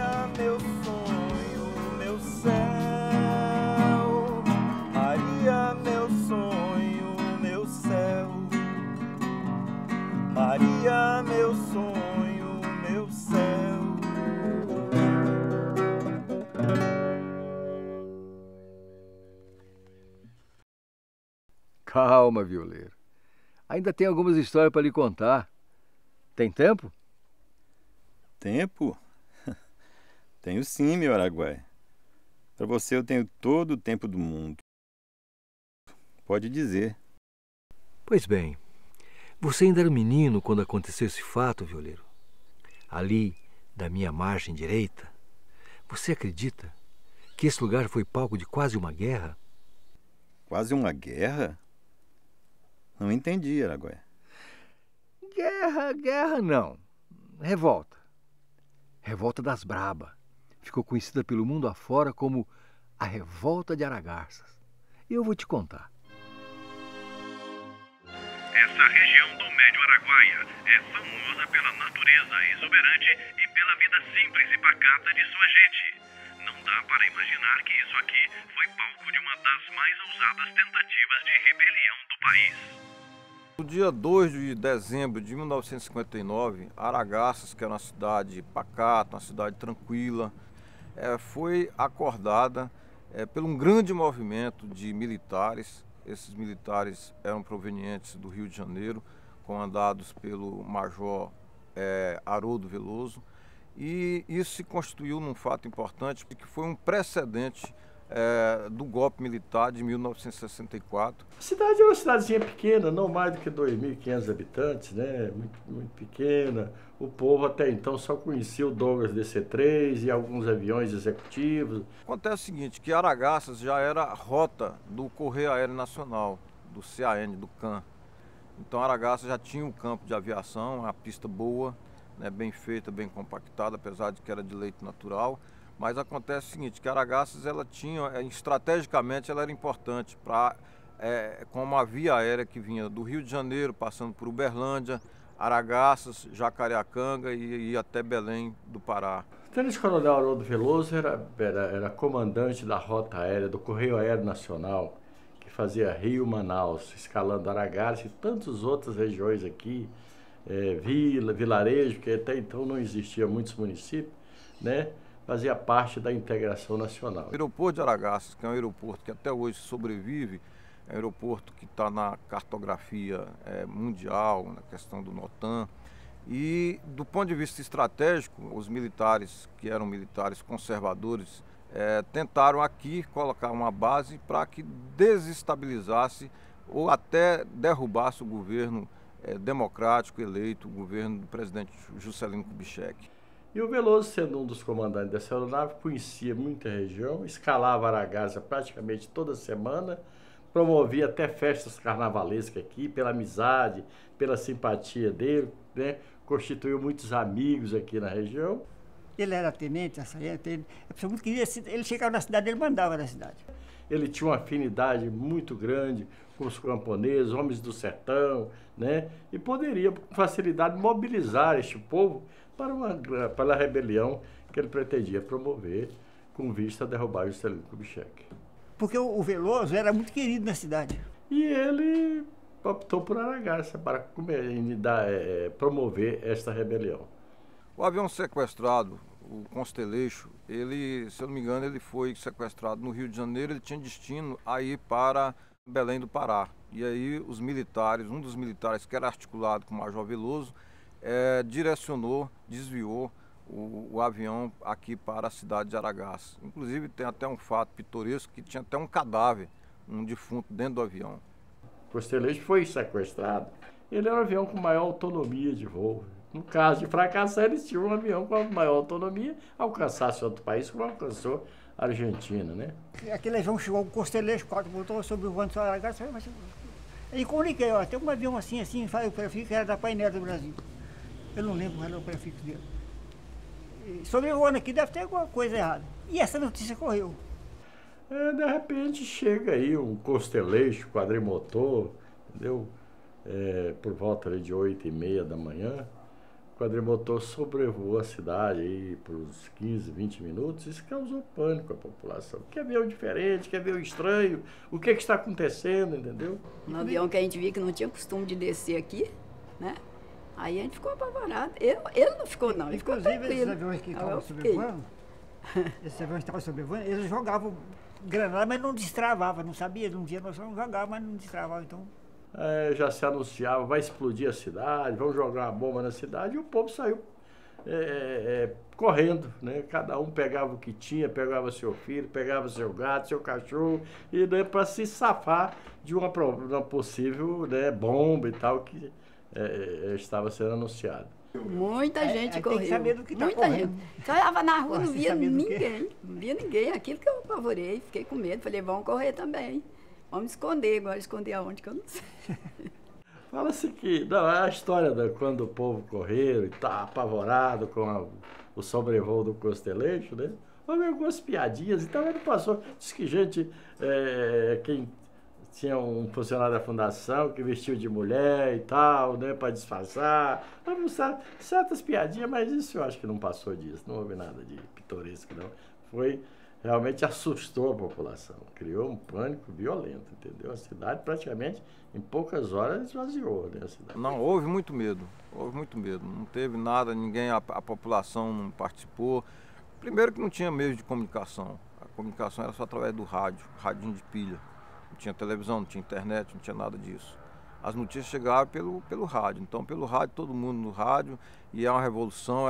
Maria, meu sonho, meu céu. Maria, meu sonho, meu céu. Maria, meu sonho, meu céu. Calma, violeiro. Ainda tem algumas histórias para lhe contar. Tem tempo? Tempo? Tenho sim, meu Araguaia. Para você eu tenho todo o tempo do mundo. Pode dizer. Pois bem, você ainda era menino quando aconteceu esse fato, violeiro. Ali, da minha margem direita, você acredita que esse lugar foi palco de quase uma guerra? Quase uma guerra? Não entendi, Araguaia. Guerra não. Revolta. Revolta das Braba. Ficou conhecida pelo mundo afora como a Revolta de Aragarças. E eu vou te contar. Essa região do Médio Araguaia é famosa pela natureza exuberante e pela vida simples e pacata de sua gente. Não dá para imaginar que isso aqui foi palco de uma das mais ousadas tentativas de rebelião do país. No dia 2 de dezembro de 1959, Aragarças, que era uma cidade pacata, uma cidade tranquila, foi acordada por um grande movimento de militares. Esses militares eram provenientes do Rio de Janeiro, comandados pelo Major Haroldo Veloso, e isso se constituiu num fato importante, porque foi um precedente do golpe militar de 1964. A cidade é uma cidadezinha pequena, não mais do que 2.500 habitantes, né? Muito pequena. O povo até então só conhecia o Douglas DC-3 e alguns aviões executivos. Acontece o seguinte, que Aragarças já era rota do Correio Aéreo Nacional, do CAN, do CAN. Então Aragarças já tinha um campo de aviação, uma pista boa, né, bem feita, bem compactada, apesar de que era de leito natural. Mas acontece o seguinte, que Aragarças ela tinha, estrategicamente ela era importante para, como a via aérea que vinha do Rio de Janeiro, passando por Uberlândia, Aragarças, Jacareacanga e ia até Belém do Pará. O tenente-coronel Haroldo Veloso era comandante da rota aérea do Correio Aéreo Nacional, que fazia Rio-Manaus, escalando Aragarças e tantas outras regiões aqui, vilarejo, que até então não existia muitos municípios, né? Fazia parte da integração nacional. O aeroporto de Aragarças, que é um aeroporto que até hoje sobrevive, é um aeroporto que está na cartografia mundial, na questão do NOTAM. E do ponto de vista estratégico, os militares, que eram militares conservadores, tentaram aqui colocar uma base para que desestabilizasse ou até derrubasse o governo democrático eleito, o governo do presidente Juscelino Kubitschek. E o Veloso, sendo um dos comandantes dessa aeronave, conhecia muita região, escalava Aragarças praticamente toda semana, promovia até festas carnavalescas aqui, pela amizade, pela simpatia dele, né? Constituiu muitos amigos aqui na região. Ele era tenente, a pessoa muito queria, ele chegava na cidade, ele mandava na cidade. Ele tinha uma afinidade muito grande com os camponeses, homens do sertão, né? E poderia, com facilidade, mobilizar este povo para a rebelião que ele pretendia promover com vista a derrubar Juscelino Kubitschek. Porque o Veloso era muito querido na cidade. E ele optou por Aragarças para promover esta rebelião. O avião sequestrado, o Constellation, ele, se eu não me engano, ele foi sequestrado no Rio de Janeiro, ele tinha destino a ir para Belém do Pará. E aí os militares, um dos militares que era articulado com o Major Veloso, desviou o avião aqui para a cidade de Aragarças. Inclusive tem até um fato pitoresco que tinha até um cadáver, um defunto dentro do avião. O Constellation foi sequestrado. Ele era um avião com maior autonomia de voo. No caso de fracassar, eles tinham um avião com maior autonomia, alcançasse outro país como alcançou a Argentina, né? Aquele avião chegou com o Constellation, 4 motores sobre o voando de Aragarças. E comuniquei, ó, tem um avião assim, faz o prefixo que era da Painel do Brasil. Eu não lembro qual era o prefixo dele. E sobrevoando aqui deve ter alguma coisa errada. E essa notícia correu. De repente chega aí um Constellation, quadrimotor, entendeu? Por volta de 8h30 da manhã, quadrimotor sobrevoou a cidade aí por uns 15, 20 minutos. Isso causou pânico à população. Quer ver o diferente, quer ver o estranho, o que está acontecendo, entendeu? No avião que a gente via que não tinha costume de descer aqui, né? Aí a gente ficou apavorado. Ele não ficou, não. Ele ficou Inclusive, esses tranquilo. aviões que Aí estavam eu fiquei. sobrevoando, esses aviões que estavam sobrevoando, eles jogavam granada, mas não destravavam, não sabia, não tinha noção, jogavam, mas não destravavam, então... Já se anunciava, vai explodir a cidade, vão jogar uma bomba na cidade, e o povo saiu correndo, né? Cada um pegava o que tinha, pegava seu filho, pegava seu gato, seu cachorro, e né, para se safar de uma possível, né, bomba e tal que estava sendo anunciada. Muita gente correu. Tem que saber do que está Muita correndo. gente. Só olhava na rua, Pô, não sem via saber do quê? ninguém. Não via ninguém. Aquilo que eu apavorei, fiquei com medo. Falei, vamos correr também. Vamos esconder. Agora esconder aonde que eu não sei. Fala-se que não, a história quando o povo correu e tá apavorado com o sobrevoo do Costeleixo, né? Houve algumas piadinhas, então ele passou. Diz que gente, quem tinha um funcionário da fundação que vestiu de mulher e tal, né, para disfarçar. Certas piadinhas, mas isso eu acho que não passou disso, não houve nada de pitoresco, não. Realmente assustou a população, criou um pânico violento, entendeu? A cidade praticamente, em poucas horas, esvaziou, né, a cidade. Não, houve muito medo, não teve nada, a população não participou. Primeiro que não tinha meios de comunicação, a comunicação era só através do rádio, radinho de pilha. Não tinha televisão, não tinha internet, não tinha nada disso. As notícias chegavam pelo rádio. Então, pelo rádio, todo mundo no rádio, e é a revolução,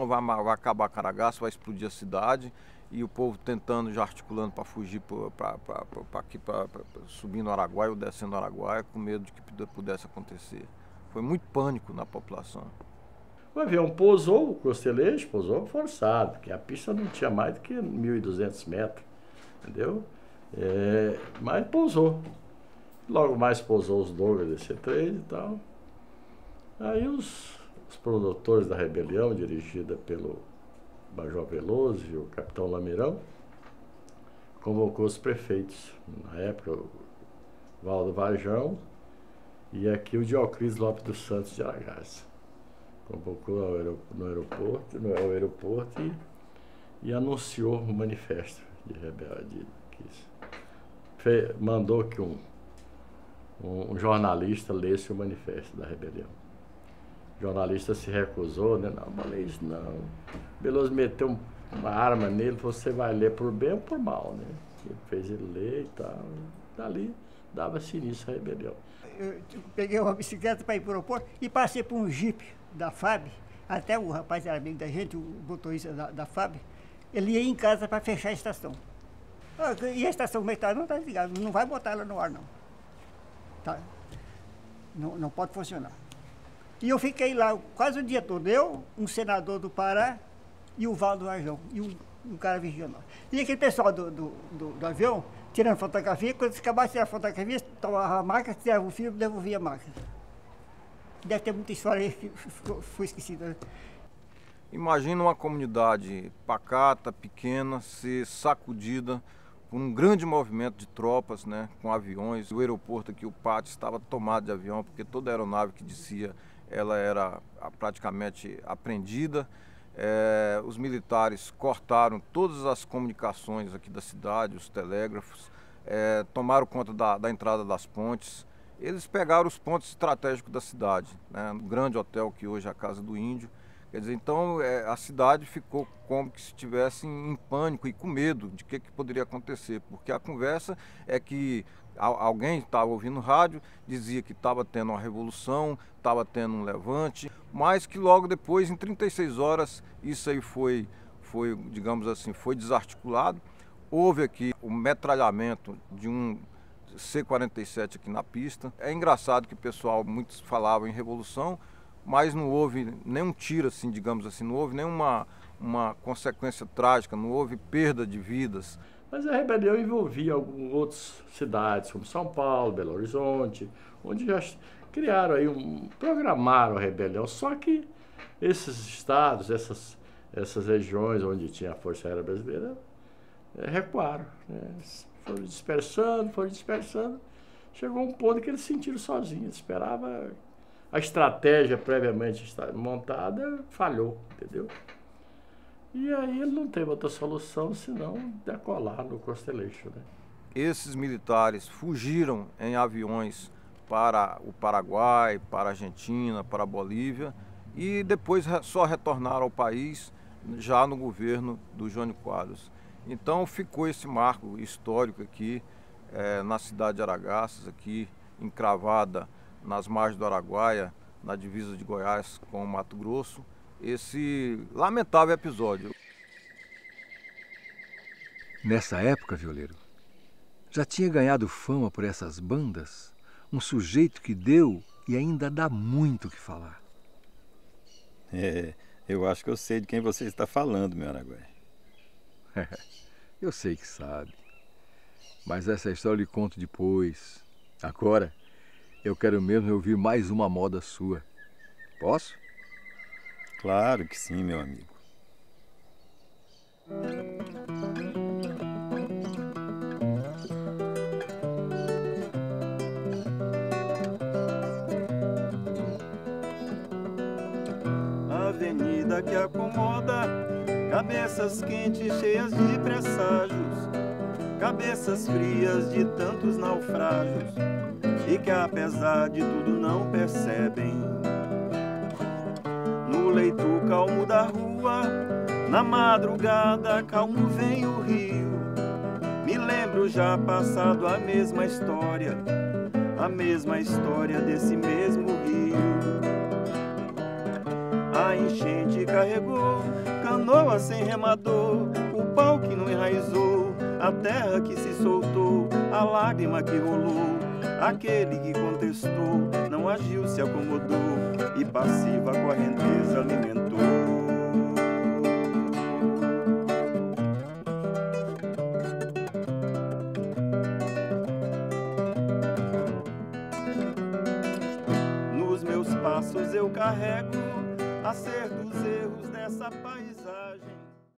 vai acabar Caragaça, vai explodir a cidade, e o povo tentando, já articulando para fugir subindo o Araguaia ou descendo o Araguaia, com medo de que pudesse acontecer. Foi muito pânico na população. O avião pousou, o Costeleixo pousou forçado, porque a pista não tinha mais do que 1.200 metros, entendeu? Mas pousou. Logo mais pousou os Douglas DC-3 e tal. Aí os produtores da rebelião, dirigida pelo Major Veloso e o Capitão Lamirão, convocou os prefeitos. Na época, o Valdo Varjão e aqui o Dioclís Lopes dos Santos de Aragaça. Convocou no aeroporto e anunciou o manifesto de rebelde. Mandou que um jornalista lesse o manifesto da rebelião. O jornalista se recusou, né? Não, não falei isso não. Veloso meteu uma arma nele, você vai ler por bem ou por mal, né? Ele fez ele ler e tal. Dali dava-se início à rebelião. Eu peguei uma bicicleta para ir para o aeroporto e passei por um jipe da FAB, até o rapaz era amigo da gente, o motorista da FAB, ele ia em casa para fechar a estação. E a estação como é que tá? Não está ligado, não vai botar ela no ar não. Tá. Não pode funcionar. E eu fiquei lá quase o dia todo, eu, um senador do Pará e o Valdo Varjão, e um cara vigiando. E aquele pessoal do avião, tirando fotografia, quando se acabasse de tirar a fotografia, tomava a máquina, tirava o filme e devolvia a máquina. Deve ter muita história aí que foi esquecida. Imagina uma comunidade pacata, pequena, ser sacudida por um grande movimento de tropas, né, com aviões. O aeroporto aqui, o pátio, estava tomado de avião, porque toda aeronave que descia, ela era praticamente apreendida. Os militares cortaram todas as comunicações aqui da cidade, os telégrafos, tomaram conta da entrada das pontes. Eles pegaram os pontos estratégicos da cidade, né, no grande hotel que hoje é a Casa do Índio. Quer dizer, então a cidade ficou como que se estivesse em pânico e com medo de que poderia acontecer, porque a conversa é que alguém estava ouvindo rádio, dizia que estava tendo uma revolução, estava tendo um levante, mas que logo depois, em 36 horas, isso aí foi, digamos assim, foi desarticulado. Houve aqui o metralhamento de um C-47 aqui na pista. É engraçado que o pessoal, muitos falavam em revolução, mas não houve nenhum tiro, assim, digamos assim, não houve nenhuma consequência trágica, não houve perda de vidas. Mas a rebelião envolvia algumas outras cidades, como São Paulo, Belo Horizonte, onde já criaram aí programaram a rebelião. Só que esses estados, essas regiões onde tinha a Força Aérea Brasileira, recuaram, né? Foram dispersando. Chegou um ponto que eles se sentiram sozinhos, esperava A estratégia previamente montada falhou, entendeu? E aí ele não teve outra solução senão decolar no Constellation, né? Esses militares fugiram em aviões para o Paraguai, para a Argentina, para a Bolívia e depois só retornaram ao país já no governo do Jânio Quadros. Então ficou esse marco histórico aqui na cidade de Aragarças, aqui encravada nas margens do Araguaia, na divisa de Goiás com o Mato Grosso, esse lamentável episódio. Nessa época, violeiro, já tinha ganhado fama por essas bandas um sujeito que deu e ainda dá muito o que falar. Eu acho que eu sei de quem você está falando, meu Araguaia. Eu sei que sabe. Mas essa história eu lhe conto depois. Agora, eu quero mesmo ouvir mais uma moda sua. Posso? Claro que sim, meu amigo. Avenida que acomoda cabeças quentes cheias de presságios, cabeças frias de tantos naufrágios e que apesar de tudo não percebem. No leito calmo da rua, na madrugada calmo vem o rio. Me lembro já passado a mesma história desse mesmo rio. A enchente carregou canoa sem remador, o pau que não enraizou, a terra que se soltou, a lágrima que rolou. Aquele que contestou não agiu, se acomodou e passiva a correnteza alimentou. Nos meus passos eu carrego acertos, erros dessa